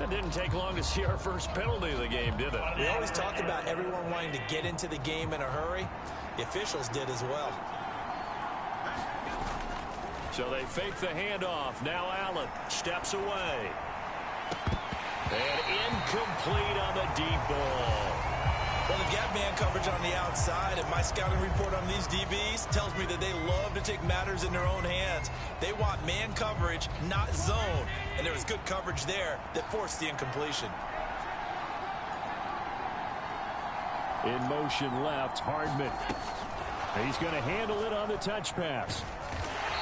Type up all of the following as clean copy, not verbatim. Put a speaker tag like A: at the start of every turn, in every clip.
A: It didn't take long to see our first penalty of the game, did it?
B: We always talk about everyone wanting to get into the game in a hurry. The officials did as well.
A: So they fake the handoff. Now Allen steps away. And incomplete on the deep ball.
B: Well, they've got man coverage on the outside, and my scouting report on these DBs tells me that they love to take matters in their own hands. They want man coverage, not zone. And there was good coverage there that forced the incompletion.
A: In motion left, Hardman. He's going to handle it on the touch pass.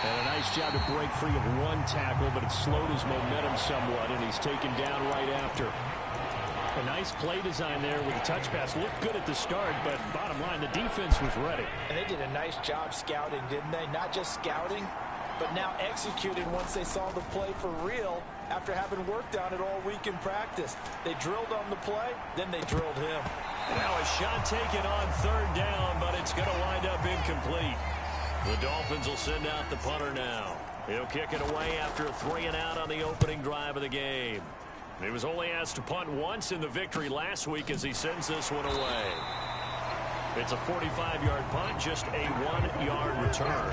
A: And a nice job to break free of one tackle, but it slowed his momentum somewhat, and he's taken down right after. A nice play design there with the touch pass. Looked good at the start, but bottom line, the defense was ready.
B: And they did a nice job scouting, didn't they? Not just scouting, but now executing once they saw the play for real after having worked on it all week in practice. They drilled on the play, then they drilled him.
A: Now a shot taken on third down, but it's going to wind up incomplete. The Dolphins will send out the punter now. He'll kick it away after a 3-and-out on the opening drive of the game. He was only asked to punt once in the victory last week as he sends this one away. It's a 45-yard punt, just a 1-yard return.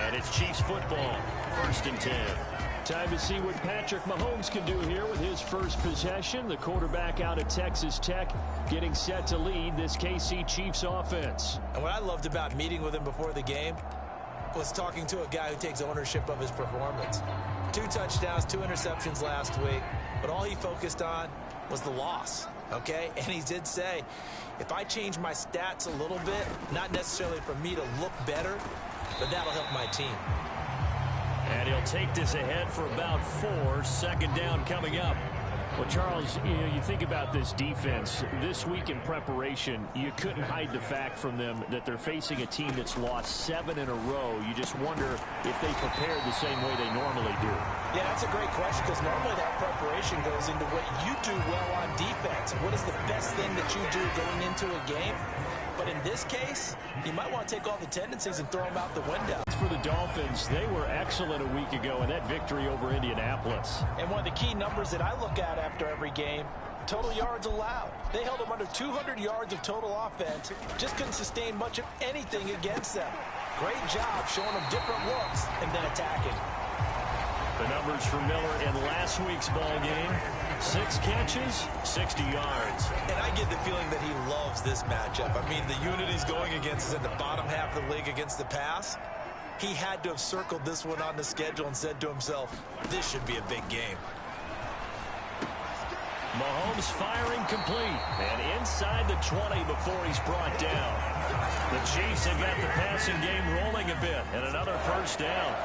A: And it's Chiefs football, 1st and 10. Time to see what Patrick Mahomes can do here with his first possession. The quarterback out of Texas Tech getting set to lead this KC Chiefs offense.
B: And what I loved about meeting with him before the game was talking to a guy who takes ownership of his performance. 2 touchdowns, 2 interceptions last week, but all he focused on was the loss, okay? And he did say, if I change my stats a little bit, not necessarily for me to look better, but that'll help my team.
A: And he'll take this ahead for about 4. 2nd down coming up. Well, Charles, you think about this defense. This week in preparation, you couldn't hide the fact from them that they're facing a team that's lost 7 in a row. You just wonder if they prepared the same way they normally do.
B: Yeah, that's a great question because normally that preparation goes into what you do well on defense. What is the best thing that you do going into a game? But in this case, you might want to take all the tendencies and throw them out the window.
A: For the Dolphins, they were excellent a week ago in that victory over Indianapolis.
B: And one of the key numbers that I look at after every game, total yards allowed. They held them under 200 yards of total offense. Just couldn't sustain much of anything against them. Great job showing them different looks and then attacking.
A: The numbers for Miller in last week's ball game: 6 catches, 60 yards.
B: And I get the feeling that he loves this matchup. I mean, the unit he's going against is in the bottom half of the league against the pass. He had to have circled this one on the schedule and said to himself, this should be a big game.
A: Mahomes firing complete. And inside the 20 before he's brought down. The Chiefs have got the passing game rolling a bit. And another 1st down.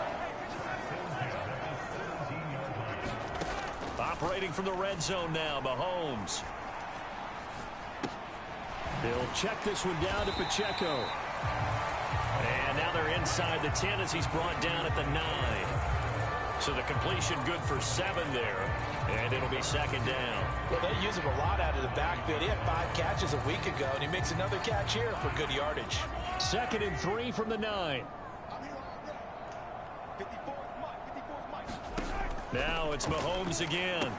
A: Operating from the red zone now, Mahomes. He'll check this one down to Pacheco. And now they're inside the 10 as he's brought down at the 9. So the completion good for 7 there. And it'll be 2nd down.
B: Well, they use him a lot out of the backfield. He had 5 catches a week ago, and he makes another catch here for good yardage.
A: 2nd and 3 from the 9. Now it's Mahomes again.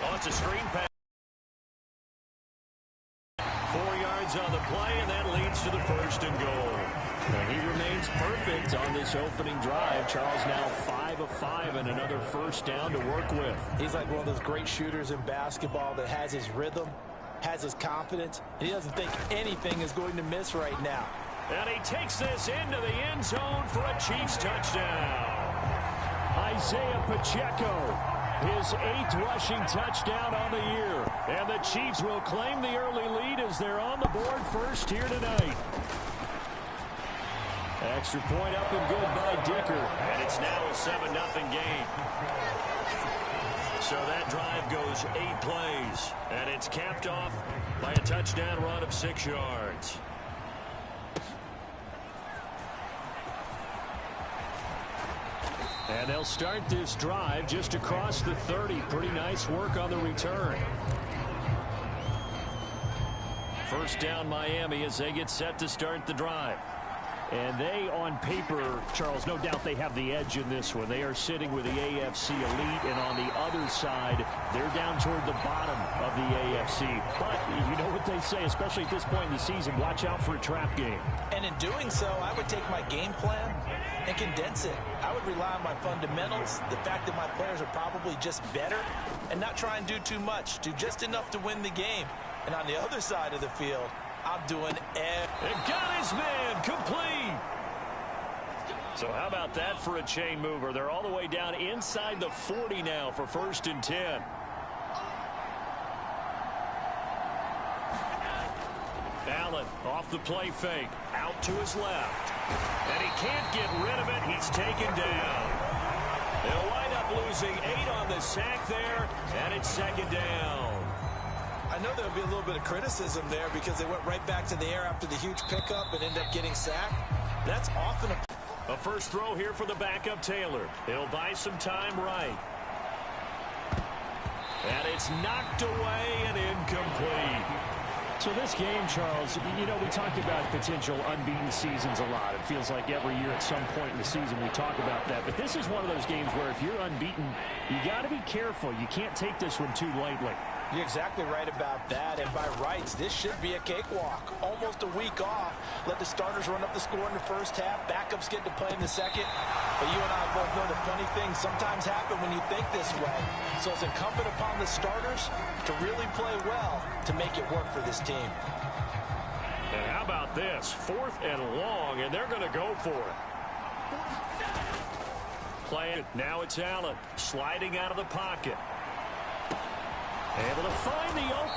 A: Oh, it's a screen pass. 4 yards on the play, and that leads to the 1st and goal. And he remains perfect on this opening drive. Charles now 5 of 5 and another 1st down to work with.
B: He's like one of those great shooters in basketball that has his rhythm, has his confidence, and he doesn't think anything is going to miss right now.
A: And he takes this into the end zone for a Chiefs touchdown. Isaiah Pacheco, his 8th rushing touchdown on the year. And the Chiefs will claim the early lead as they're on the board first here tonight. Extra point up and good by Dicker. And it's now a 7-0 game. So that drive goes 8 plays. And it's capped off by a touchdown run of 6 yards. And they'll start this drive just across the 30. Pretty nice work on the return. 1st down Miami as they get set to start the drive. And they, on paper, Charles, no doubt they have the edge in this one. They are sitting with the AFC elite, and on the other side, they're down toward the bottom of the AFC. But you know what they say, especially at this point in the season, watch out for a trap game.
B: And in doing so, I would take my game plan and condense it. I would rely on my fundamentals, the fact that my players are probably just better, and not try and do too much, do just enough to win the game. And on the other side of the field, I'm doing
A: and got his man complete. So how about that for a chain mover? They're all the way down inside the 40 now for 1st and 10. Allen off the play fake, out to his left. And he can't get rid of it. He's taken down. They'll wind up losing 8 on the sack there, and it's 2nd down.
B: I know there'll be a little bit of criticism there because they went right back to the air after the huge pickup and ended up getting sacked. That's often
A: a first throw here for the backup Taylor. He'll buy some time right. And it's knocked away and incomplete.
C: So this game, Charles, you know, we talk about potential unbeaten seasons a lot. It feels like every year at some point in the season we talk about that. But this is one of those games where if you're unbeaten, you got to be careful. You can't take this one too lightly.
B: You're exactly right about that, and by rights, this should be a cakewalk. Almost a week off. Let the starters run up the score in the first half. Backups get to play in the second. But you and I both know the funny things sometimes happen when you think this way. So it's incumbent upon the starters to really play well to make it work for this team.
A: And how about this? 4th and long, and they're going to go for it. Play it. Now it's Allen sliding out of the pocket. Able to find the open.